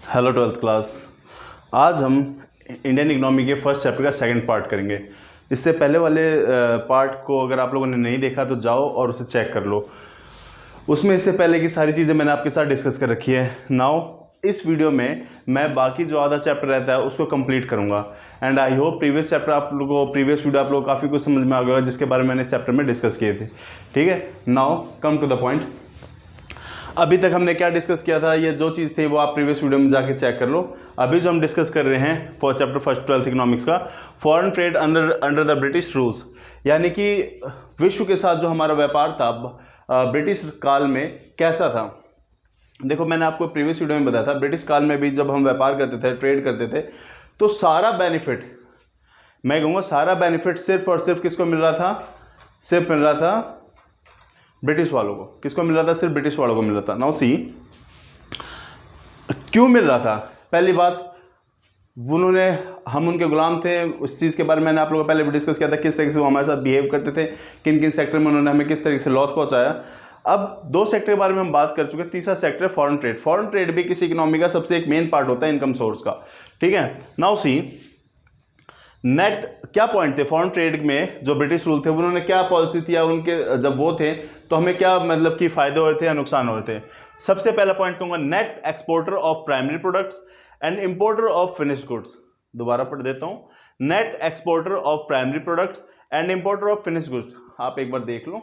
Hello twelfth class. आज हम Indian economy के फर्स्ट चैप्टर का सेकंड पार्ट करेंगे। इससे पहले वाले पार्ट को अगर आप लोगों ने नहीं देखा तो जाओ और उसे चेक कर लो। उसमें इससे पहले की सारी चीज़ें मैंने आपके साथ डिस्कस कर रखी है। नाउ इस वीडियो में मैं बाकी जो आधा चैप्टर रहता है उसको कंप्लीट करूंगा and I hope previous video आप लोगों को काफ़ी कुछ समझ में आ गया जिसके बारे में मैंने इस चैप्टर में डिस्कस किए थे। ठीक है, now come to the point. अभी तक हमने क्या डिस्कस किया था, ये जो चीज़ थी वो आप प्रीवियस वीडियो में जाके चेक कर लो। अभी जो हम डिस्कस कर रहे हैं for chapter first 12th economics का, foreign trade under the British rules, यानी कि विश्व के साथ जो हमारा व्यापार था ब्रिटिश काल में कैसा था। देखो मैंने आपको प्रीवियस वीडियो में बताया था, ब्रिटिश काल में भी जब हम व्यापार करते थे, ट्रेड करते थे, तो सारा बेनिफिट, मैं कहूँगा सारा बेनिफिट सिर्फ और सिर्फ किसको मिल रहा था? सिर्फ मिल रहा था ब्रिटिश वालों को। किसको मिल रहा था? सिर्फ ब्रिटिश वालों को मिल रहा था। नाउ सी, क्यों मिल रहा था? पहली बात, हम उनके गुलाम थे। उस चीज़ के बारे में मैंने आप लोगों को पहले भी डिस्कस किया था, किस तरीके से वो हमारे साथ बिहेव करते थे, किन किन सेक्टर में उन्होंने हमें किस तरीके से लॉस पहुंचाया। अब दो सेक्टर के बारे में हम बात कर चुके हैं, तीसरा sector foreign trade. Foreign trade भी किसी इकोनॉमी का सबसे एक मेन पार्ट होता है इनकम सोर्स का। ठीक है, नाउ सी, नेट क्या पॉइंट थे फॉरेन ट्रेड में? जो ब्रिटिश रूल थे उन्होंने क्या पॉलिसी थी, या उनके जब वो थे तो हमें क्या मतलब कि फायदे हो रहे थे या नुकसान हो रहे थे? सबसे पहला पॉइंट कहूंगा, net exporter of primary products and importer of finished goods. दोबारा पढ़ देता हूं, net exporter of primary products and importer of finished goods. आप एक बार देख लो,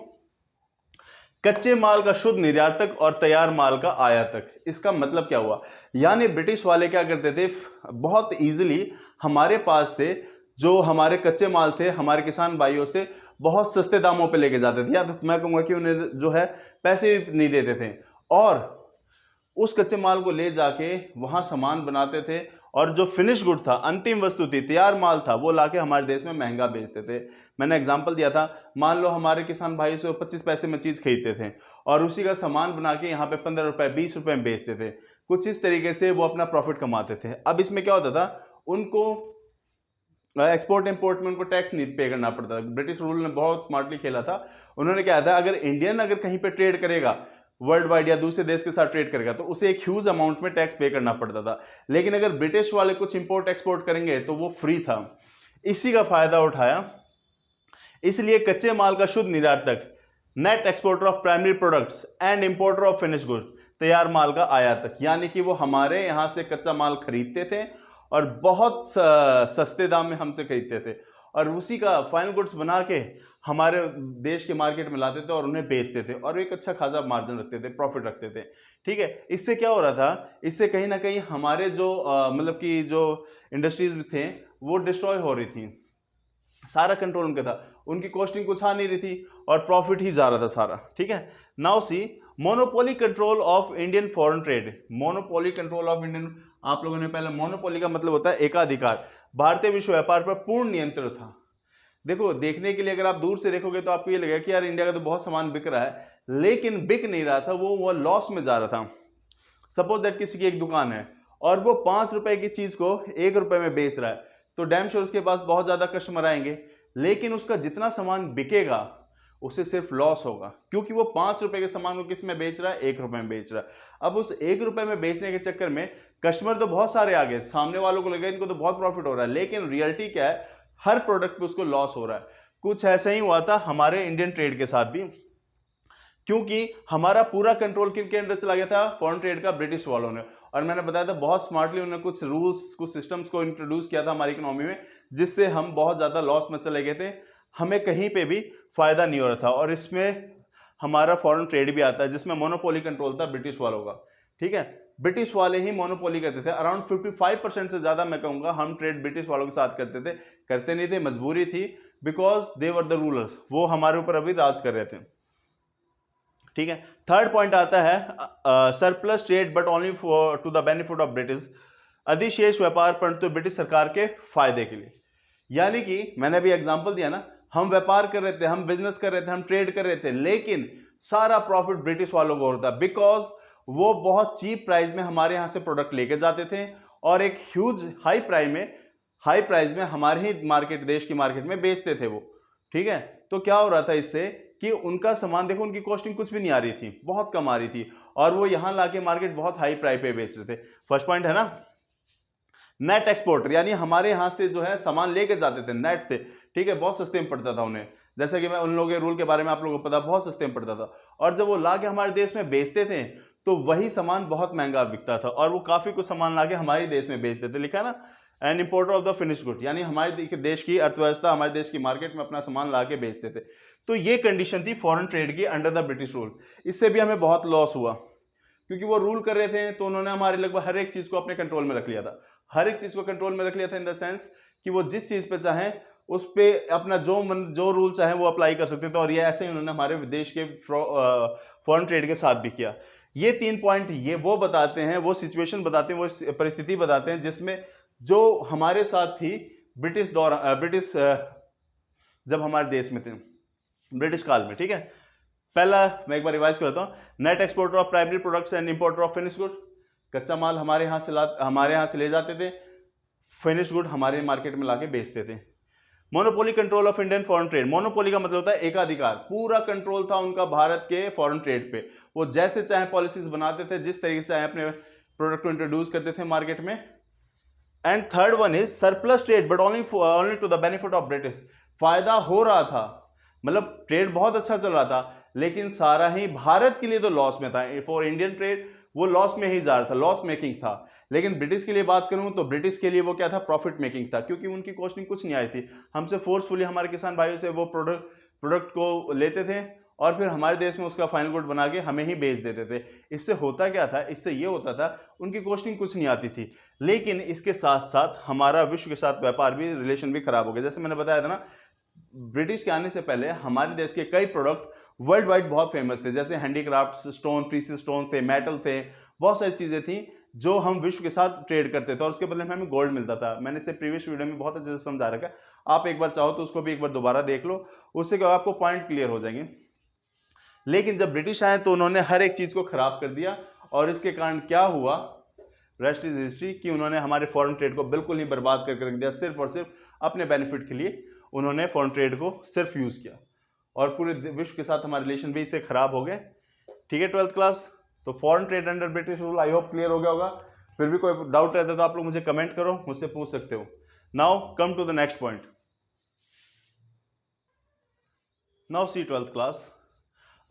कच्चे माल का शुद्ध निर्यातक और तैयार माल का आयातक। इसका मतलब क्या हुआ? यानी ब्रिटिश वाले क्या करते थे, बहुत इजीली हमारे पास से जो हमारे कच्चे माल थे हमारे किसान भाइयों से बहुत सस्ते दामों पे लेके जाते थे, या तो मैं कहूंगा कि उन्हें जो है पैसे नहीं देते थे, और उस कच्चे माल को ले जाके वहां सामान बनाते थे, और जो फिनिश गुड था, अंतिम वस्तु थी, तैयार माल था, वो लाके हमारे देश में महंगा बेचते थे। मैंने एग्जांपल दिया था, मान लो हमारे किसान भाई से 25 पैसे में चीज खरीदते थे और उसी का सामान बना के यहाँ पे 15 रुपए 20 रुपए में बेचते थे। कुछ इस तरीके से वो अपना प्रॉफिट कमाते थे। अब इसमें क्या होता था, उनको एक्सपोर्ट इंपोर्ट में उनको टैक्स नहीं पे करना पड़ता। ब्रिटिश रूल ने बहुत स्मार्टली खेला था। उन्होंने क्या था, अगर इंडियन अगर कहीं पे ट्रेड करेगा वर्ल्ड वाइड या दूसरे देश के साथ ट्रेड करेगा तो उसे एक ह्यूज अमाउंट में टैक्स पे करना पड़ता था, लेकिन अगर ब्रिटिश वाले कुछ इंपोर्ट एक्सपोर्ट करेंगे तो वो फ्री था। इसी का फायदा उठाया, इसलिए कच्चे माल का शुद्ध निर्यातक, net exporter of primary products and importer of finish goods, तैयार माल का आयातक, यानी कि वो हमारे यहां से कच्चा माल खरीदते थे और बहुत सस्ते दाम में हमसे खरीदते थे, और उसी का फाइनल गुड्स बना के हमारे देश के मार्केट में लाते थे और उन्हें बेचते थे, और एक अच्छा खासा मार्जिन रखते थे, प्रॉफिट रखते थे। ठीक है, इससे क्या हो रहा था, इससे कहीं ना कहीं हमारे जो मतलब कि जो इंडस्ट्रीज थे वो डिस्ट्रॉय हो रही थी, सारा कंट्रोल उनका था, उनकी कॉस्टिंग कुछ आ नहीं रही थी और प्रॉफिट ही जा रहा था सारा। ठीक है, now see, monopoly control of Indian foreign trade. Monopoly control of Indian, आप लोगों ने पहले, मोनोपोली का मतलब होता है एकाधिकार। भारतीय विश्व व्यापार पर पूर्ण नियंत्रण था। देखो, देखने के लिए अगर आप दूर से देखोगे तो आपको ये लगेगा कि यार इंडिया का तो बहुत सामान बिक रहा है, लेकिन बिक नहीं रहा था, वो लॉस में जा रहा था। सपोज दैट किसी की एक दुकान है और वो 5 रुपए की चीज को 1 रुपए में बेच रहा है, तो डैम श्योर उसके पास बहुत ज्यादा कस्टमर आएंगे, लेकिन उसका जितना सामान बिकेगा उसे सिर्फ लॉस होगा, क्योंकि वो 5 रुपए के सामान को किस में बेच रहा है? 1 रुपए में बेच रहा है। अब उस 1 रुपए में बेचने के चक्कर में कस्टमर तो बहुत सारे आ गए, सामने वालों को लगा इनको तो बहुत प्रॉफिट हो रहा है, लेकिन रियलिटी क्या है, हर प्रोडक्ट पे उसको लॉस हो रहा है। कुछ ऐसा ही हुआ था हमारे इंडियन ट्रेड के साथ भी, क्योंकि हमारा पूरा कंट्रोल किनके अंदर चला गया था? फॉरेन ट्रेड का, ब्रिटिश वालों ने। और मैंने बताया था बहुत स्मार्टली उन्होंने कुछ रूल्स, कुछ सिस्टम्स को इंट्रोड्यूस किया था हमारी इकोनॉमी में, जिससे हम बहुत ज्यादा लॉस में चले गए थे, हमें कहीं पे भी फायदा नहीं हो रहा था। और इसमें हमारा फॉरेन ट्रेड भी आता है जिसमें मोनोपोली कंट्रोल था ब्रिटिश वालों का। ठीक है, ब्रिटिश वाले ही मोनोपोली करते थे। अराउंड 55% से ज्यादा मैं कहूंगा हम ट्रेड ब्रिटिश वालों के साथ करते थे। करते नहीं थे, मजबूरी थी, because they were the rulers, वो हमारे ऊपर अभी राज कर रहे थे। ठीक है, थर्ड पॉइंट आता है surplus trade but only to the benefit of British. अधिशेष व्यापार परंतु ब्रिटिश सरकार के फायदे के लिए। यानी कि मैंने अभी एग्जांपल दिया ना, हम व्यापार कर रहे थे, हम बिजनेस कर रहे थे, हम ट्रेड कर रहे थे, लेकिन सारा प्रॉफिट ब्रिटिश वालों को होता, बिकॉज वो बहुत चीप प्राइस में हमारे यहां से प्रोडक्ट लेके जाते थे और एक ह्यूज हाई प्राइस में हमारे ही मार्केट, देश की मार्केट में बेचते थे वो। ठीक है, तो क्या हो रहा था इससे कि उनका सामान देखो, उनकी कॉस्टिंग कुछ भी नहीं आ रही थी, बहुत कम आ रही थी, और वो यहां लाके मार्केट बहुत हाई प्राइस पे बेच रहे थे। फर्स्ट पॉइंट है ना, नेट एक्सपोर्टर, यानी हमारे यहां से जो है सामान लेके जाते थे नेट से, ठीक है, बहुत सस्ते में पड़ता था उन्हें, जैसा कि मैं उन लोगों के रूल के बारे में आप लोगों को पता, बहुत सस्ते में पड़ता था, और जब वो लाके हमारे देश में बेचते थे तो वही सामान बहुत महंगा बिकता था, और वो काफी कुछ सामान लाके हमारे देश में बेचते थे। लिखा ना, an importer of the finish good, यानी हमारे देश की अर्थव्यवस्था, हमारे देश की मार्केट में अपना सामान लाके बेचते थे। तो ये कंडीशन थी फॉरेन ट्रेड की अंडर द ब्रिटिश रूल। इससे भी हमें बहुत लॉस हुआ, क्योंकि वो रूल कर रहे थे तो उन्होंने हमारे लगभग हर एक चीज को अपने कंट्रोल में रख लिया था, हर एक चीज को कंट्रोल में रख लिया था इन द सेंस कि वो जिस चीज पे चाहें उस पे अपना जो रूल चाहे वो अप्लाई कर सकते थे, और ये ऐसे ही उन्होंने हमारे देश के फॉरेन ट्रेड के साथ भी किया। ये 3 पॉइंट ये वो बताते हैं, वो सिचुएशन बताते हैं, वो परिस्थिति बताते हैं जिसमें जो हमारे साथ थी ब्रिटिश जब हमारे देश में थे, ब्रिटिश काल में, ठीक है। पहला मैं एक बार रिवाइज करता हूं, net exporter of primary products and importer of finish good, कच्चा माल हमारे यहां से ले जाते थे, फिनिश गुड हमारे मार्केट में लाके बेचते थे। Monopoly control of Indian foreign trade, monopoly का मतलब होता है एकाधिकार, पूरा कंट्रोल था उनका भारत के फॉरेन ट्रेड पे, वो जैसे चाहे पॉलिसीज बनाते थे, जिस तरीके से चाहे अपने प्रोडक्ट को इंट्रोड्यूस करते थे मार्केट में। And third one is surplus trade but only to the benefit of British, फायदा हो रहा था, मतलब ट्रेड बहुत अच्छा चल रहा था, लेकिन सारा ही भारत के लिए तो लॉस में था, फॉर इंडियन ट्रेड वो लॉस में ही जा रहा था, लॉस मेकिंग था। लेकिन ब्रिटिश के लिए बात करूं तो ब्रिटिश के लिए वो क्या था, प्रॉफिट मेकिंग था, क्योंकि उनकी कॉस्टिंग कुछ नहीं आई थी, हमसे फोर्सफुली हमारे किसान भाइयों से वो प्रोडक्ट को लेते थे और फिर हमारे देश में उसका फाइनल गुड बना के हमें ही बेच देते थे। इससे होता क्या था, इससे ये होता था उनकी कॉस्टिंग कुछ नहीं आती थी, लेकिन इसके साथ साथ हमारा विश्व के साथ व्यापार भी, रिलेशन भी खराब हो गया। जैसे मैंने बताया था ना, ब्रिटिश के आने से पहले हमारे देश के कई प्रोडक्ट वर्ल्ड वाइड बहुत फेमस थे, जैसे हैंडीक्राफ्ट स्टोन, प्रीसियस स्टोन थे, मेटल थे, बहुत सारी चीजें थी जो हम विश्व के साथ ट्रेड करते थे, और उसके बदले में हमें गोल्ड मिलता था। मैंने इसे प्रीवियस वीडियो में बहुत अच्छे से समझा रखा है, आप एक बार चाहो तो उसको भी एक बार दोबारा देख लो, उससे क्या आपको पॉइंट क्लियर हो जाएंगे। लेकिन जब ब्रिटिश आए तो उन्होंने हर एक चीज को खराब कर दिया, और इसके कारण क्या हुआ, रेस्ट इज हिस्ट्री, कि उन्होंने हमारे फॉरेन ट्रेड को बिल्कुल ही बर्बाद करके रख दिया। सिर्फ और सिर्फ अपने बेनिफिट के लिए उन्होंने फॉरेन ट्रेड को सिर्फ यूज किया, और पूरे विश्व के साथ हमारे रिलेशन भी इससे खराब हो गए। ठीक है 12th क्लास, तो foreign trade under British rule I hope clear हो गया होगा। फिर भी कोई डाउट रहता है तो आप लोग मुझे कमेंट करो, मुझसे पूछ सकते हो। Now come to the next point. Now see 12th class,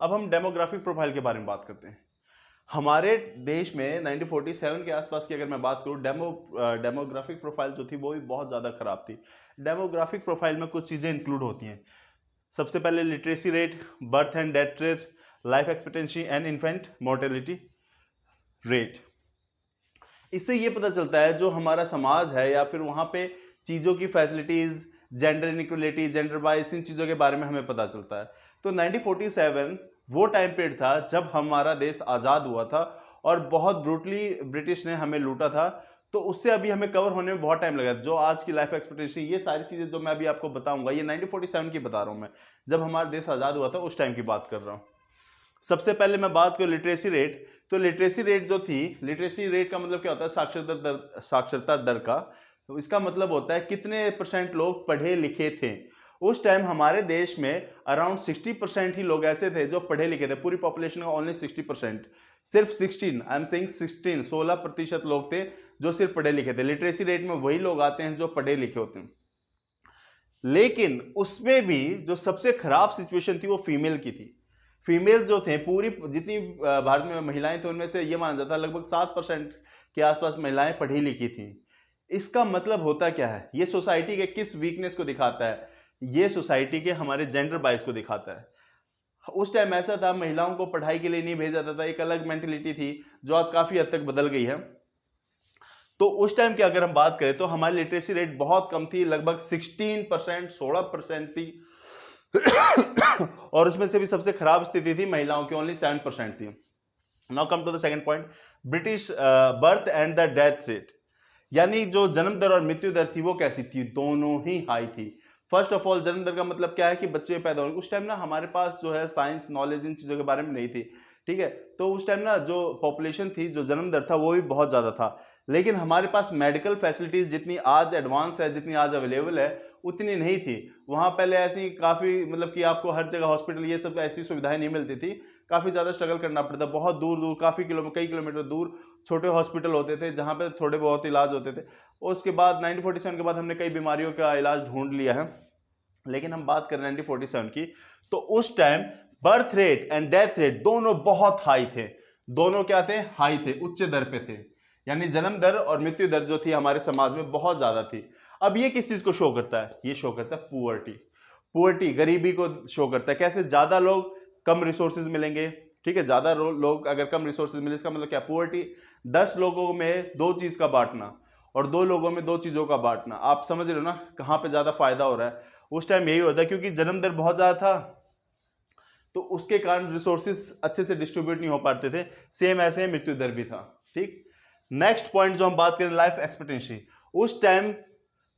अब हम डेमोग्राफिक प्रोफाइल के बारे में बात करते हैं। हमारे देश में 1947 के आसपास की अगर मैं बात करूं, डेमोग्राफिक प्रोफाइल जो थी वो भी बहुत ज़्यादा खराब थी। डेमोग्राफिक प्रोफाइल में कुछ चीज़ें इंक्लूड होती हैं। सबसे पहले literacy rate, birth and death rate, life expectancy and infant mortality rate. इससे ये पता चलता है जो हमारा समाज है, या फिर वहाँ पे चीज़ों की फैसिलिटीज़, जेंडर इनइक्वलिटी, जेंडर बाइस, इन चीज़ों के बारे में हमें पता चलता है। तो 1947 वो टाइम पीरियड था जब हमारा देश आज़ाद हुआ था, और बहुत ब्रूटली ब्रिटिश ने हमें लूटा था। तो उससे अभी हमें कवर होने में बहुत टाइम लगा। जो आज की लाइफ एक्सपेक्टेंसी, ये सारी चीज़ें जो मैं अभी आपको बताऊंगा, ये 1947 की बता रहा हूँ मैं, जब हमारा देश आज़ाद हुआ था उस टाइम की बात कर रहा हूँ। सबसे पहले मैं बात करूँ लिटरेसी रेट, तो लिटरेसी रेट जो थी, लिटरेसी रेट का मतलब क्या होता है, साक्षरता दर का। तो इसका मतलब होता है कितने % लोग पढ़े लिखे थे। उस टाइम हमारे देश में अराउंड 60% ही लोग ऐसे थे जो पढ़े लिखे थे, पूरी पॉपुलेशन का ओनली 60%, सिर्फ 16, आई एम सेइंग 16% लोग थे जो सिर्फ पढ़े लिखे थे। लिटरेसी रेट में वही लोग आते हैं जो पढ़े लिखे होते हैं। लेकिन उसमें भी जो सबसे खराब सिचुएशन थी वो फीमेल की थी। फीमेल जो थे, पूरी जितनी भारत में महिलाएं थी उनमें से ये माना जाता है लगभग 7% के आसपास महिलाएं पढ़ी लिखी थी। इसका मतलब होता क्या है, ये सोसाइटी के किस वीकनेस को दिखाता है, ये सोसाइटी के हमारे जेंडर बाइस को दिखाता है। उस टाइम ऐसा था, महिलाओं को पढ़ाई के लिए नहीं भेजा जाता था, एक अलग मेंटेलिटी थी जो आज काफी हद तक बदल गई है। तो उस टाइम की अगर हम बात करें तो हमारी लिटरेसी रेट बहुत कम थी, लगभग 16% थी और उसमें से भी सबसे खराब स्थिति थी महिलाओं की, ओनली 7% थी। Now come to the second point, British birth and the death rate, यानी जो जन्म दर और मृत्यु दर थी वो कैसी थी, दोनों ही हाई थी। फर्स्ट ऑफ ऑल जन्म दर का मतलब क्या है कि बच्चे पैदा होने, उस टाइम ना हमारे पास जो है साइंस नॉलेज इन चीज़ों के बारे में नहीं थी, ठीक है। तो उस टाइम ना जो पॉपुलेशन थी, जो जन्म दर था वो भी बहुत ज़्यादा था। लेकिन हमारे पास मेडिकल फैसिलिटीज जितनी आज एडवांस है, जितनी आज अवेलेबल है, उतनी नहीं थी। वहाँ पहले ऐसी काफ़ी मतलब कि आपको हर जगह हॉस्पिटल ये सब ऐसी सुविधाएं नहीं मिलती थी, काफ़ी ज़्यादा स्ट्रगल करना पड़ता, बहुत दूर दूर काफ़ी कई किलोमीटर दूर छोटे हॉस्पिटल होते थे जहाँ पे थोड़े बहुत इलाज होते थे। उसके बाद 1947 के बाद हमने कई बीमारियों का इलाज ढूंढ लिया है। लेकिन हम बात करें 1947 की, तो उस time birth rate and death rate दोनों बहुत हाई थे। दोनों क्या थे? हाई थे, उच्च दर पे थे। यानी जन्म दर और मृत्यु दर जो थी हमारे समाज में बहुत ज्यादा थी। अब ये किस चीज को शो करता है? ये शो करता है पुअर्टी। पुअर्टी गरीबी को शो करता है। कैसे? ज्यादा लोग कम रिसोर्सेज मिलेंगे, ठीक है, ज्यादा लोग अगर कम रिसोर्सेज मिले, इसका मतलब क्या? पुअर्टी। 10 लोगों में 2 चीज का बांटना और 2 लोगों में 2 चीजों का बांटना। आप समझ रहे हो ना कहां पे ज्यादा फायदा हो रहा है? उस टाइम यही होता है, क्योंकि जन्म दर बहुत ज्यादा था, तो उसके कारण रिसोर्सेज अच्छे से डिस्ट्रीब्यूट नहीं हो पाते थे। सेम ऐसे मृत्यु दर भी था। ठीक, नेक्स्ट पॉइंट जो हम बात करें, लाइफ एक्सपेक्टेंसी। उस टाइम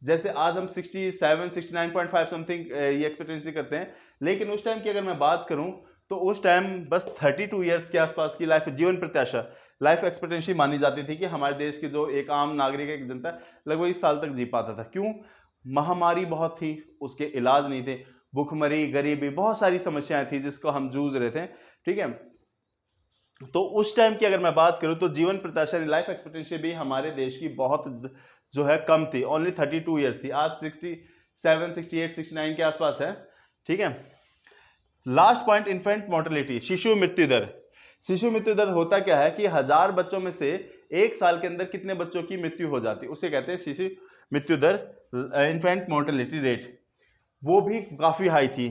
जैसे आज हम 67 69.5 समथिंग ये एक्सपेक्टेंसी करते हैं, लेकिन उस टाइम की अगर मैं बात करूं तो उस टाइम बस 32 ईयर्स के आसपास की लाइफ, जीवन प्रत्याशा, लाइफ एक्सपेक्टेंसी मानी जाती थी कि हमारे देश की जो एक आम नागरिक, एक जनता लगभग 20 साल तक जी पाता था। क्यों? महामारी बहुत थी, उसके इलाज नहीं थे, भूखमरी, गरीबी, बहुत सारी समस्याएं थी जिसको हम जूझ रहे थे। ठीक है, तो उस टाइम की अगर मैं बात करूं तो जीवन प्रत्याशा, लाइफ एक्सपेक्टेंसी भी हमारे देश की बहुत जो है कम थी, ओनली 32 ईयर्स थी। आज 67 68 69 के आसपास है। ठीक है, लास्ट पॉइंट, इन्फेंट मोर्टेलिटी, शिशु मृत्यु दर। शिशु मृत्यु दर होता क्या है कि 1000 बच्चों में से 1 साल के अंदर कितने बच्चों की मृत्यु हो जाती है, उसे कहते हैं शिशु मृत्यु दर, इन्फेंट मोर्टेलिटी रेट। वो भी काफी हाई थी,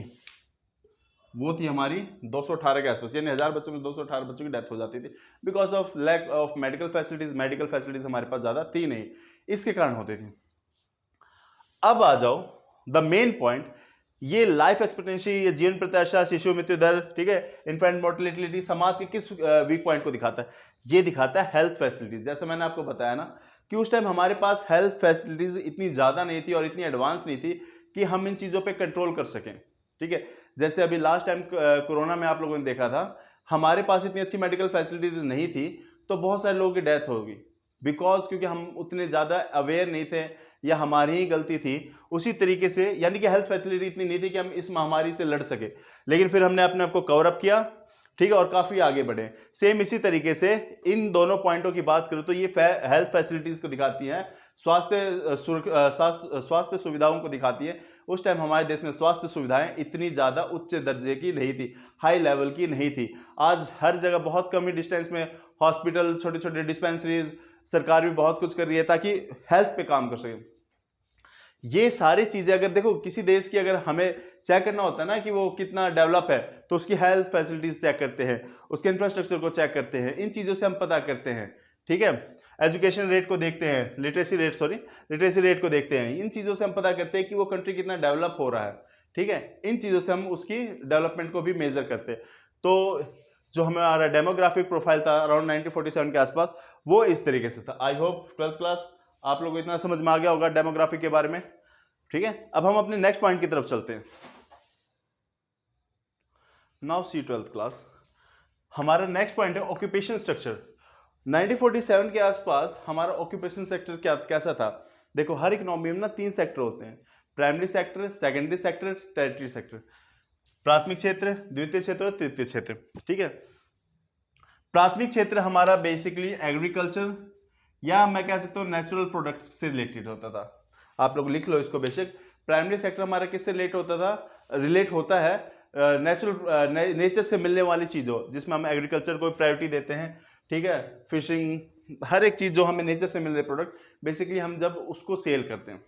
वो थी हमारी 218 के आसपास, यानी 1000 बच्चों में 218 बच्चों की डेथ हो जाती थी, because of lack of medical facilities. Medical facilities हमारे पास ज्यादा थी नहीं, इसके कारण होती थी। अब आ जाओ द मेन पॉइंट, ये लाइफ एक्सपेक्टेंसी, ये जीवन प्रत्याशा, शिशु मृत्यु दर, ठीक है, इन्फेंट मोर्टेलिटी समाज के किस वीक पॉइंट को दिखाता है? ये दिखाता है हेल्थ फैसिलिटीज। जैसे मैंने आपको बताया ना कि उस टाइम हमारे पास हेल्थ फैसिलिटीज इतनी ज्यादा नहीं थी और इतनी एडवांस नहीं थी कि हम इन चीजों पे कंट्रोल कर सकें। ठीक है, जैसे अभी लास्ट टाइम कोरोना में आप लोगों ने देखा था, हमारे पास इतनी अच्छी मेडिकल फैसिलिटीज नहीं थी, तो बहुत सारे लोगों की डेथ होगी, बिकॉज क्योंकि हम उतने ज्यादा अवेयर नहीं थे या हमारी ही गलती थी। उसी तरीके से यानी कि हेल्थ फैसिलिटी इतनी नहीं थी कि हम इस महामारी से लड़ सके, लेकिन फिर हमने अपने आप को कवर अप किया, ठीक है, और काफी आगे बढ़े। सेम इसी तरीके से इन दोनों पॉइंटों की बात करूं तो ये हेल्थ फैसिलिटीज को दिखाती हैं, स्वास्थ्य सुविधाओं को दिखाती है। उस टाइम हमारे देश में स्वास्थ्य सुविधाएं इतनी ज्यादा उच्च दर्जे की नहीं थी, हाई लेवल की नहीं थी। आज हर जगह बहुत कम ही डिस्टेंस में हॉस्पिटल, छोटे छोटे डिस्पेंसरीज, सरकार भी बहुत कुछ कर रही है ताकि हेल्थ पे काम कर सके। ये सारी चीजें अगर देखो, किसी देश की अगर हमें चेक करना होता है ना कि वो कितना डेवलप है, तो उसकी हेल्थ फैसिलिटीज चेक करते हैं, उसके इंफ्रास्ट्रक्चर को चेक करते हैं, इन चीजों से हम पता करते हैं। ठीक है, एजुकेशन रेट को देखते हैं, लिटरेसी रेट को देखते हैं, इन चीजों से हम पता करते हैं कि वो कंट्री कितना डेवलप हो रहा है। ठीक है, इन चीजों से हम उसकी डेवलपमेंट को भी मेजर करते हैं। तो जो हमारा डेमोग्राफिक प्रोफाइल था अराउंड 1947 के आसपास, वो इस तरीके से था। आई होप 12th क्लास आप लोगों को इतना समझ में आ गया होगा डेमोग्राफिक के बारे में। ठीक है, अब हम अपने नेक्स्ट पॉइंट की तरफ चलते हैं। नाउ सी 12th क्लास, हमारा नेक्स्ट पॉइंट है ऑक्यूपेशन स्ट्रक्चर। 1947 के आसपास हमारा ऑक्यूपेशन सेक्टर कैसा था? देखो, हर इकोनॉमी में ना 3 सेक्टर होते हैं, primary sector, secondary sector, territory sector. प्राथमिक क्षेत्र, द्वितीय क्षेत्र और तृतीय क्षेत्र। ठीक है, प्राथमिक क्षेत्र हमारा बेसिकली एग्रीकल्चर या मैं कह सकता हूँ नेचुरल प्रोडक्ट्स से रिलेटेड होता था। आप लोग लिख लो इसको बेशक। प्राइमरी सेक्टर हमारा किससे रिलेट होता था? रिलेट होता है नेचर से मिलने वाली चीजों, जिसमें हम एग्रीकल्चर को प्रायोरिटी देते हैं। ठीक है, फिशिंग, हर एक चीज जो हमें नेचर से मिल रहे प्रोडक्ट, बेसिकली हम जब उसको सेल करते हैं।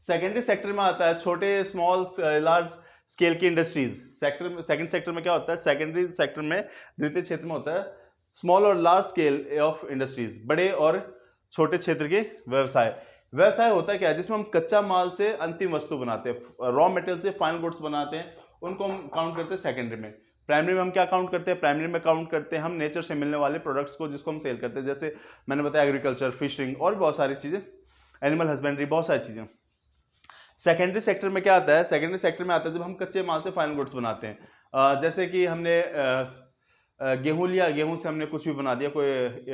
सेकेंडरी सेक्टर में आता है छोटे, स्मॉल, लार्ज स्केल की इंडस्ट्रीज। सेकंड सेक्टर में क्या होता है? सेकेंडरी सेक्टर में, द्वितीय क्षेत्र में होता है स्मॉल और लार्ज स्केल ऑफ इंडस्ट्रीज, बड़े और छोटे क्षेत्र के व्यवसाय। व्यवसाय होता है क्या? जिसमें हम कच्चा माल से अंतिम वस्तु बनाते हैं, रॉ मटेरियल से फाइनल गुड्स बनाते हैं, उनको हम काउंट करते हैं सेकेंडरी में। प्राइमरी में हम क्या काउंट करते हैं? प्राइमरी में काउंट करते हैं हम नेचर से मिलने वाले प्रोडक्ट्स को, जिसको हम सेल करते हैं, जैसे मैंने बताया एग्रीकल्चर, फिशिंग और बहुत सारी चीजें, एनिमल हस्बेंड्री, बहुत सारी चीजें। सेकेंडरी सेक्टर में क्या आता है? सेकेंडरी सेक्टर में आता है जब हम कच्चे माल से फाइनल गुड्स बनाते हैं। जैसे कि हमने गेहूं लिया, गेहूं से हमने कुछ भी बना दिया, कोई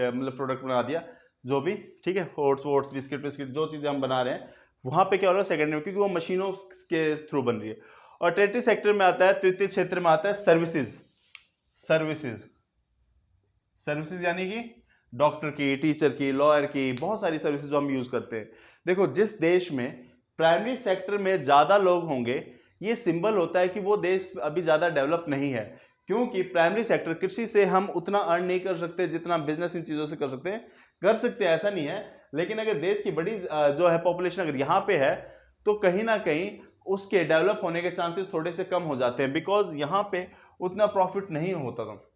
मतलब प्रोडक्ट बना दिया, जो भी, ठीक है, ओट्स वोट्स बिस्किट बिस्किट जो चीज़ें हम बना रहे हैं, वहाँ पे क्या हो रहा है सेकेंडरी में, क्योंकि वो मशीनों के थ्रू बन रही है। और टेरिटरी सेक्टर में आता है, तृतीय क्षेत्र में आता है सर्विसेज। सर्विसेज सर्विसेज यानी कि डॉक्टर की, टीचर की, लॉयर की, बहुत सारी सर्विसेज जो हम यूज करते हैं। देखो, जिस देश में प्राइमरी सेक्टर में ज्यादा लोग होंगे, ये सिंबल होता है कि वो देश अभी ज्यादा डेवलप नहीं है, क्योंकि प्राइमरी सेक्टर, कृषि से हम उतना अर्न नहीं कर सकते जितना बिजनेस इन चीजों से कर सकते हैं। कर सकते हैं, ऐसा नहीं है, लेकिन अगर देश की बड़ी जो है पॉपुलेशन अगर यहाँ पे है, तो कहीं ना कहीं उसके डेवलप होने के चांसेस थोड़े से कम हो जाते हैं, बिकॉज यहाँ पे उतना प्रॉफिट नहीं होता था।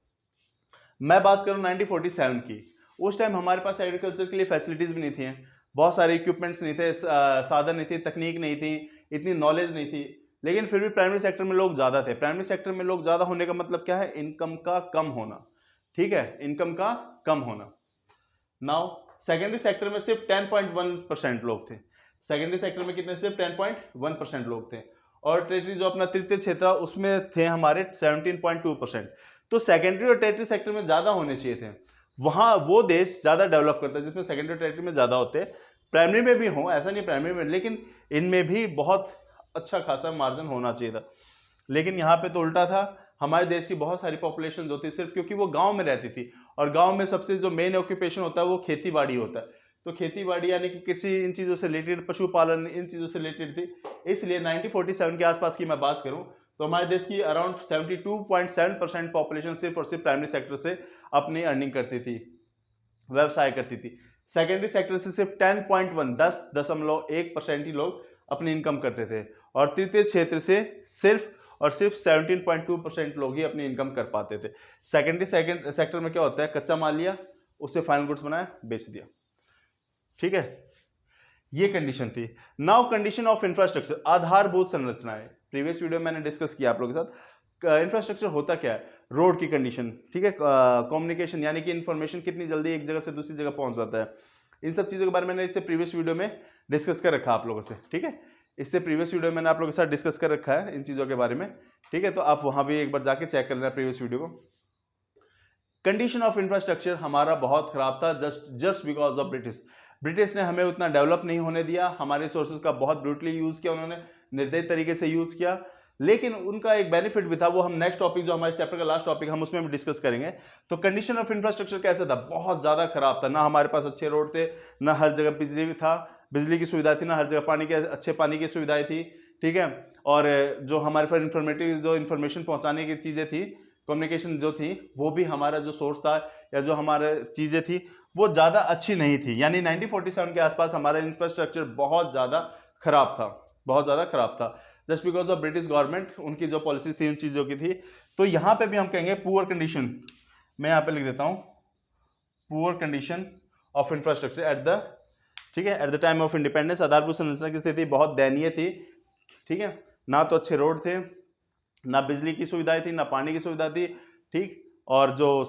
मैं बात करूं 1947 की, उस टाइम हमारे पास एग्रीकल्चर के लिए फैसिलिटीज भी नहीं थी, बहुत सारे इक्विपमेंट्स नहीं थे, साधन नहीं थी, तकनीक नहीं थी, इतनी नॉलेज नहीं थी, लेकिन फिर भी प्राइमरी सेक्टर में लोग ज्यादा थे। प्राइमरी सेक्टर में लोग ज्यादा होने का मतलब क्या है? इनकम का कम होना, ठीक है, इनकम का कम होना। नाउ सेकेंडरी सेक्टर में सिर्फ 10.1% लोग थे। सेकेंडरी सेक्टर में कितने? सिर्फ 10.1% लोग थे। और टेरिटरी जो अपना तृतीय क्षेत्र उसमें थे हमारे 17.2%। तो सेकेंडरी और टेरिटरी सेक्टर में ज्यादा होने चाहिए थे, वहां वो देश ज्यादा डेवलप करता है जिसमें सेकेंडरी और टेरिटरी में ज्यादा होते हैं। प्राइमरी में भी हो, ऐसा नहीं प्राइमरी में, लेकिन इनमें भी बहुत अच्छा खासा मार्जिन होना चाहिए था। लेकिन यहाँ पे तो उल्टा था, हमारे देश की बहुत सारी पॉपुलेशन जो थी, सिर्फ क्योंकि वो गांव में रहती थी, और गांव में सबसे जो मेन ऑक्यूपेशन होता है वो खेती बाड़ी होता है, तो खेती बाड़ी यानी कि कृषि, इन चीजों से रिलेटेड, पशुपालन, इन चीजों से रिलेटेड थी। इसलिए 1947 के आसपास की मैं बात करूं तो हमारे देश की अराउंड 72.7% पॉपुलेशन सिर्फ और सिर्फ प्राइमरी सेक्टर से अपनी अर्निंग करती थी, व्यवसाय करती थी। सेकेंडरी सेक्टर से सिर्फ 10.1% ही लोग अपनी इनकम करते थे, और तृतीय क्षेत्र से सिर्फ और सिर्फ 17.2% लोग ही अपनी इनकम कर पाते थे। सेकेंडरी सेक्टर में क्या होता है? कच्चा माल लिया, उससे फाइनल गुड्स बनाया, बेच दिया, ठीक है, ये कंडीशन थी। नाउ कंडीशन ऑफ इंफ्रास्ट्रक्चर, आधारभूत संरचनाएं। प्रीवियस वीडियो में मैंने डिस्कस किया आप लोगों के साथ। इंफ्रास्ट्रक्चर होता क्या है? रोड की कंडीशन, ठीक है, कम्युनिकेशन यानी कि इंफॉर्मेशन कितनी जल्दी एक जगह से दूसरी जगह पहुंच जाता है, इन सब चीजों के बारे में मैंने इससे प्रीवियस वीडियो में डिस्कस कर रखा आप लोगों से, ठीक है, इससे प्रीवियस वीडियो में मैंने आप लोगों के साथ डिस्कस कर रखा है इन चीजों के बारे में, ठीक है, तो आप वहां भी एक बार जाके चेक कर लेना प्रीवियस वीडियो को। कंडीशन ऑफ इंफ्रास्ट्रक्चर हमारा बहुत खराब था, just because of British. British ने हमें उतना डेवलप नहीं होने दिया, हमारे रिसोर्सेज का बहुत ब्रूटली यूज किया उन्होंने, निर्दयी तरीके से यूज किया। लेकिन उनका एक बेनिफिट भी था, वो हम नेक्स्ट टॉपिक, जो हमारे चैप्टर का लास्ट टॉपिक, हम उसमें भी डिस्कस करेंगे। तो कंडीशन ऑफ इंफ्रास्ट्रक्चर कैसा था? बहुत ज्यादा खराब था, ना हमारे पास अच्छे रोड थे, ना हर जगह बिजली भी था, बिजली की सुविधा थी, ना हर जगह पानी के अच्छे पानी की सुविधाएं थी, ठीक है, और जो हमारे पास इंफॉर्मेटिव जो इंफॉर्मेशन पहुंचाने की चीजें थी, कम्युनिकेशन जो थी, वो भी हमारा जो सोर्स था या जो हमारे चीजें थी वो ज्यादा अच्छी नहीं थी। यानी 1947 के आसपास हमारा इंफ्रास्ट्रक्चर बहुत ज्यादा खराब था, बहुत ज्यादा खराब था, just because of British government, उनकी जो पॉलिसी थी इन चीजों की थी। तो यहां पे भी हम कहेंगे पुअर कंडीशन, मैं यहां पे लिख देता हूं poor condition of infrastructure at the, ठीक है, at the time of independence. आधारभूत संरचना की स्थिति बहुत दयनीय थी, ठीक है, ना तो अच्छे रोड थे, ना बिजली की सुविधाएं थी, ना पानी की सुविधा थी, ठीक, और जो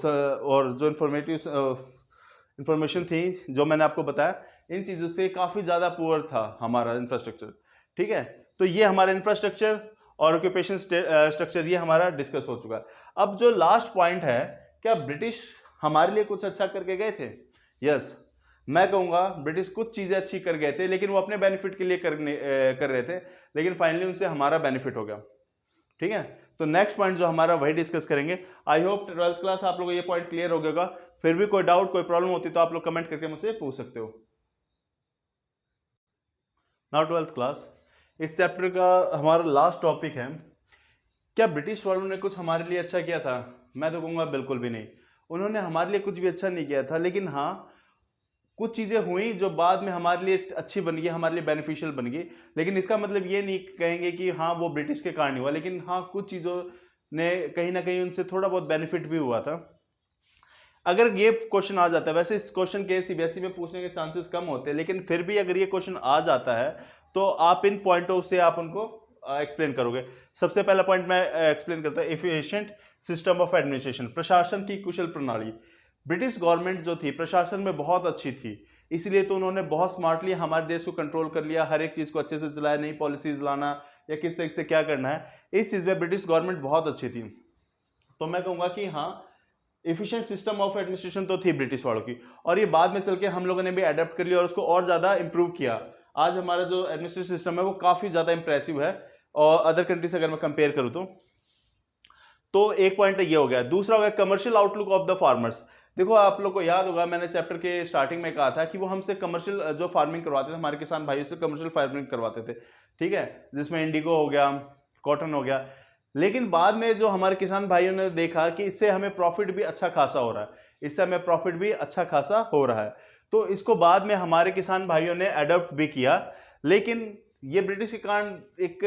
इंफॉर्मेशन थी जो मैंने आपको बताया, इन चीजों से काफी ज्यादा पुअर था हमारा इंफ्रास्ट्रक्चर, ठीक है। तो ये हमारा इंफ्रास्ट्रक्चर और ऑक्यूपेशन स्ट्रक्चर ये हमारा डिस्कस हो चुका है। अब जो लास्ट पॉइंट है, क्या ब्रिटिश हमारे लिए कुछ अच्छा करके गए थे? यस, मैं कहूंगा ब्रिटिश कुछ चीजें अच्छी कर गए थे, लेकिन वो अपने बेनिफिट के लिए कर रहे थे, लेकिन फाइनली उनसे हमारा बेनिफिट हो गया, ठीक है। तो नेक्स्ट पॉइंट जो हमारा वही डिस्कस करेंगे। आई होप 12th क्लास आप लोगों को ये पॉइंट क्लियर हो गया। फिर भी कोई डाउट, कोई प्रॉब्लम होती तो आप लोग कमेंट करके मुझसे पूछ सकते हो। नाउ 12th क्लास, इस चैप्टर का हमारा लास्ट टॉपिक है, क्या ब्रिटिश वालों ने कुछ हमारे लिए अच्छा किया था? मैं तो कहूंगा बिल्कुल भी नहीं, उन्होंने हमारे लिए कुछ भी अच्छा नहीं किया था, लेकिन हाँ कुछ चीजें हुई जो बाद में हमारे लिए अच्छी बन गई, हमारे लिए बेनिफिशियल बन गई। लेकिन इसका मतलब ये नहीं कहेंगे कि हाँ वो ब्रिटिश के कारण हुआ, लेकिन हाँ कुछ चीजों ने कहीं ना कहीं उनसे थोड़ा बहुत बेनिफिट भी हुआ था। अगर ये क्वेश्चन आ जाता है, वैसे इस क्वेश्चन के सीबीएसई में पूछने के चांसेस कम होते हैं, लेकिन फिर भी अगर ये क्वेश्चन आ जाता है तो आप इन पॉइंटों से आप उनको एक्सप्लेन करोगे। सबसे पहला पॉइंट मैं एक्सप्लेन करता हूं, एफिशिएंट सिस्टम ऑफ एडमिनिस्ट्रेशन, प्रशासन की कुशल प्रणाली। ब्रिटिश गवर्नमेंट जो थी प्रशासन में बहुत अच्छी थी, इसलिए तो उन्होंने बहुत स्मार्टली हमारे देश को कंट्रोल कर लिया, हर एक चीज को अच्छे से चलाया, नई पॉलिसीज लाना या किस तरीके से क्या करना है, इस चीज में ब्रिटिश गवर्नमेंट बहुत अच्छी थी। तो मैं कहूंगा कि हाँ एफिशिएंट सिस्टम ऑफ एडमिनिस्ट्रेशन तो थी ब्रिटिश वालों की, और ये बाद में चल के हम लोगों ने भी अडेप्ट कर लिया और उसको और ज़्यादा इंप्रूव किया। आज हमारा जो एडमिनिस्ट्रेशन सिस्टम है वो काफ़ी ज़्यादा इंप्रेसिव है, और अदर कंट्री से अगर मैं कंपेयर करूँ तो एक पॉइंट ये हो गया। दूसरा हो गया commercial outlook of the farmers. देखो आप लोग को याद होगा, मैंने चैप्टर के स्टार्टिंग में कहा था कि वो हमसे कमर्शियल जो फार्मिंग करवाते थे, हमारे किसान भाइयों से कमर्शियल फार्मिंग करवाते थे, ठीक है, जिसमें इंडिगो हो गया, कॉटन हो गया। लेकिन बाद में जो हमारे किसान भाइयों ने देखा कि इससे हमें प्रॉफिट भी अच्छा खासा हो रहा है, इससे हमें प्रॉफिट भी अच्छा खासा हो रहा है, तो इसको बाद में हमारे किसान भाइयों ने अडॉप्ट भी किया। लेकिन ये ब्रिटिश के कारण एक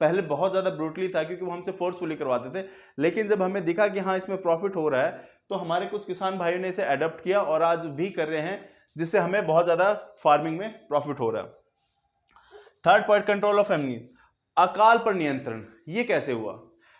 पहले बहुत ज़्यादा ब्रूटली था क्योंकि वो हमसे फोर्सफुली करवाते थे, लेकिन जब हमें दिखा कि हाँ इसमें प्रॉफिट हो रहा है तो हमारे कुछ किसान भाइयों ने इसे अडॉप्ट किया और आज भी कर रहे हैं, जिससे हमें बहुत ज़्यादा फार्मिंग में प्रॉफिट हो रहा है। Third point, control of feminine, अकाल पर नियंत्रण। ये कैसे हुआ?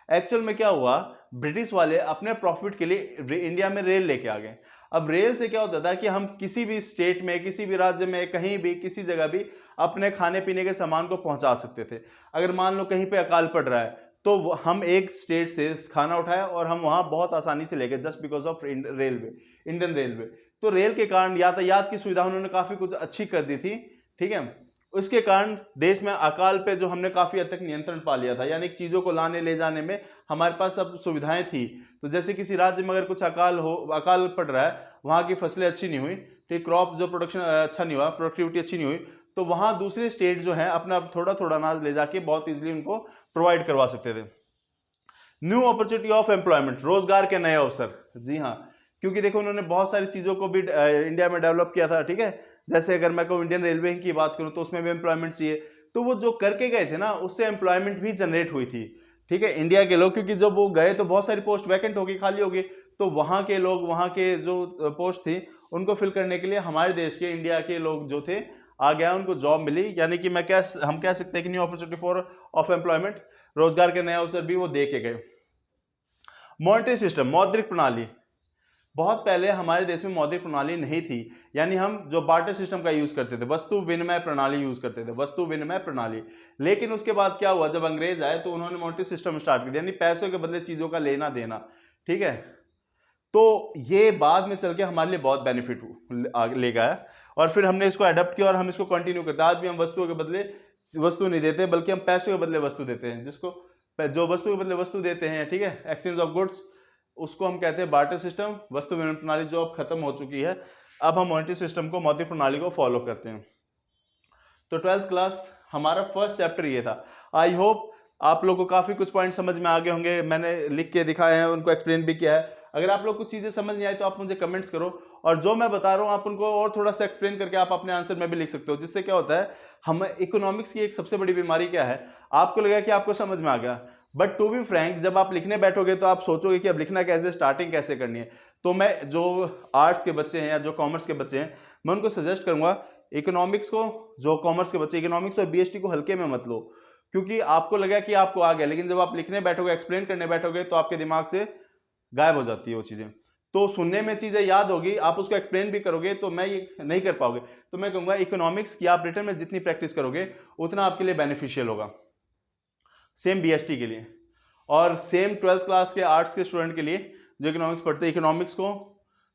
एक्चुअल में क्या हुआ, ब्रिटिश वाले अपने प्रॉफिट के लिए इंडिया में रेल लेके आ गए। अब रेल से क्या होता था कि हम किसी भी स्टेट में, किसी भी राज्य में, कहीं भी, किसी जगह भी अपने खाने पीने के सामान को पहुंचा सकते थे। अगर मान लो कहीं पे अकाल पड़ रहा है तो हम एक स्टेट से खाना उठाया और हम वहां बहुत आसानी से ले गए, just because of railway, Indian railway. तो रेल के कारण यातायात की सुविधा उन्होंने काफी कुछ अच्छी कर दी थी, ठीक है। उसके कारण देश में अकाल पे जो हमने काफी हद तक नियंत्रण पा लिया था, यानी चीजों को लाने ले जाने में हमारे पास सब सुविधाएं थी। तो जैसे किसी राज्य में अगर कुछ अकाल पड़ रहा है, वहां की फसलें अच्छी नहीं हुई, ठीक, क्रॉप जो प्रोडक्शन अच्छा नहीं हुआ, प्रोडक्टिविटी अच्छी नहीं हुई, तो वहां दूसरे स्टेट जो है अपना थोड़ा थोड़ा अनाज ले जाके बहुत इजीली उनको प्रोवाइड करवा सकते थे। न्यू अपॉर्चुनिटी ऑफ एम्प्लॉयमेंट, रोजगार के नए अवसर। जी हाँ, क्योंकि देखो उन्होंने बहुत सारी चीजों को भी इंडिया में डेवलप किया था, ठीक है। जैसे अगर मैं कहूँ इंडियन रेलवे की बात करूँ तो उसमें भी एम्प्लॉयमेंट चाहिए, तो वो जो करके गए थे ना उससे एम्प्लॉयमेंट भी जनरेट हुई थी, ठीक है, इंडिया के लोग। क्योंकि जब वो गए तो बहुत सारी पोस्ट वैकेंट होगी, खाली होगी, तो वहां के लोग, वहां के जो पोस्ट थी उनको फिल करने के लिए हमारे देश के, इंडिया के लोग जो थे आ गया, उनको जॉब मिली। यानी कि हम कह सकते हैं कि new opportunity for of employment, रोजगार के नए अवसर भी वो दे के गए। मॉनेटरी सिस्टम, मौद्रिक प्रणाली। बहुत पहले हमारे देश में मौद्रिक प्रणाली नहीं थी, यानी हम जो बार्टर सिस्टम का यूज करते थे, वस्तु विनिमय प्रणाली यूज करते थे, वस्तु विनिमय प्रणाली। लेकिन उसके बाद क्या हुआ, जब अंग्रेज आए तो उन्होंने मॉनेटरी सिस्टम स्टार्ट कर दिया, यानी पैसों के बदले चीजों का लेना देना, ठीक है। तो ये बाद में चल के हमारे लिए बहुत बेनिफिट ले गया, और फिर हमने इसको अडॉप्ट किया और हम इसको कंटिन्यू करते हैं। आज भी हम वस्तुओं के बदले वस्तु नहीं देते, बल्कि हम पैसों के बदले वस्तु देते हैं, जिसको जो वस्तु के बदले वस्तु देते हैं, ठीक है, एक्सचेंज ऑफ गुड्स, उसको हम कहते हैं बार्टर सिस्टम। वस्तु विनिमय प्रणाली जो अब खत्म हो चुकी है, अब हम मॉनेटरी सिस्टम को, मौद्रिक प्रणाली को फॉलो करते हैं। तो 12th क्लास हमारा फर्स्ट चैप्टर ये था। आई होप आप लोगों को काफी कुछ पॉइंट समझ में आ गए होंगे, मैंने लिख के दिखाए हैं, उनको एक्सप्लेन भी किया है। अगर आप लोग कुछ चीजें समझ नहीं आई तो आप मुझे कमेंट्स करो, और जो मैं बता रहा हूँ आप उनको और थोड़ा सा एक्सप्लेन करके आप अपने आंसर में भी लिख सकते हो, जिससे क्या होता है, हम इकोनॉमिक्स की एक सबसे बड़ी बीमारी क्या है, आपको लगेगा कि आपको समझ में आ गया, बट टू बी फ्रैंक जब आप लिखने बैठोगे तो आप सोचोगे कि अब लिखना कैसे, स्टार्टिंग कैसे करनी है। तो मैं जो आर्ट्स के बच्चे हैं या जो कॉमर्स के बच्चे हैं, मैं उनको सजेस्ट करूंगा इकोनॉमिक्स को, जो कॉमर्स के बच्चे, इकोनॉमिक्स और बीएसटी को हल्के में मत लो, क्योंकि आपको लगा कि आपको आ गया, लेकिन जब आप लिखने बैठोगे, एक्सप्लेन करने बैठोगे, तो आपके दिमाग से गायब हो जाती है वो चीजें। तो सुनने में चीजें याद होगी, आप उसको एक्सप्लेन भी करोगे तो मैं ये नहीं कर पाओगे। तो मैं कहूंगा इकोनॉमिक्स की आप रिटर्न में जितनी प्रैक्टिस करोगे उतना आपके लिए बेनिफिशियल होगा। सेम बीएसटी के लिए, और सेम 12th क्लास के आर्ट्स के स्टूडेंट के लिए जो इकोनॉमिक्स पढ़ते हैं, इकोनॉमिक्स को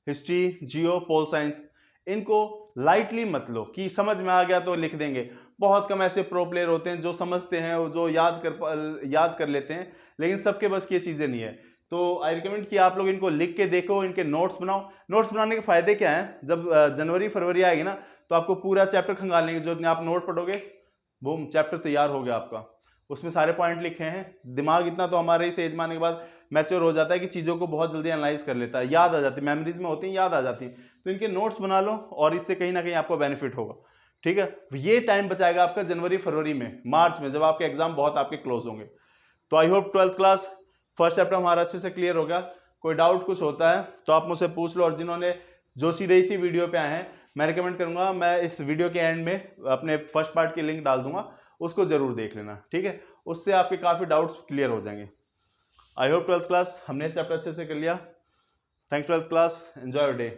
हिस्ट्री, जियो, पोल साइंस, इनको लाइटली मत लो कि समझ में आ गया तो लिख देंगे। बहुत कम ऐसे प्रो प्लेयर होते हैं जो समझते हैं, जो याद कर लेते हैं, लेकिन सबके बस की ये चीजें नहीं है। तो आई रिकमेंड कि आप लोग इनको लिख के देखो, इनके नोट्स बनाओ। नोट्स बनाने के फायदे क्या हैं, जब जनवरी फरवरी आएगी ना तो आपको पूरा चैप्टर खंगाल लेंगे, जो आप नोट पढ़ोगे, बूम, चैप्टर तैयार हो गया आपका, उसमें सारे पॉइंट लिखे हैं। दिमाग इतना तो हमारे इस एज में आने के बाद मैच्योर हो जाता है कि चीज़ों को बहुत जल्दी एनालाइज कर लेता है, याद आ जाती है, मेमोरीज में होती है, याद आ जाती है। तो इनके नोट्स बना लो और इससे कहीं ना कहीं आपको बेनिफिट होगा, ठीक है। ये टाइम बचाएगा आपका जनवरी फरवरी में, मार्च में, जब आपके एग्जाम बहुत आपके क्लोज होंगे। तो I hope 12th class first chapter हमारा अच्छे से क्लियर होगा। कोई डाउट कुछ होता है तो आप मुझसे पूछ लो, और जिन्होंने जो सीधे इसी वीडियो पे आए हैं, मैं रिकमेंड करूंगा, मैं इस वीडियो के एंड में अपने फर्स्ट पार्ट की लिंक डाल दूंगा, उसको जरूर देख लेना, ठीक है। उससे आपके काफ़ी डाउट्स क्लियर हो जाएंगे। आई होप 12th क्लास हमने चैप्टर अच्छे से कर लिया। Thanks 12th class, enjoy your day.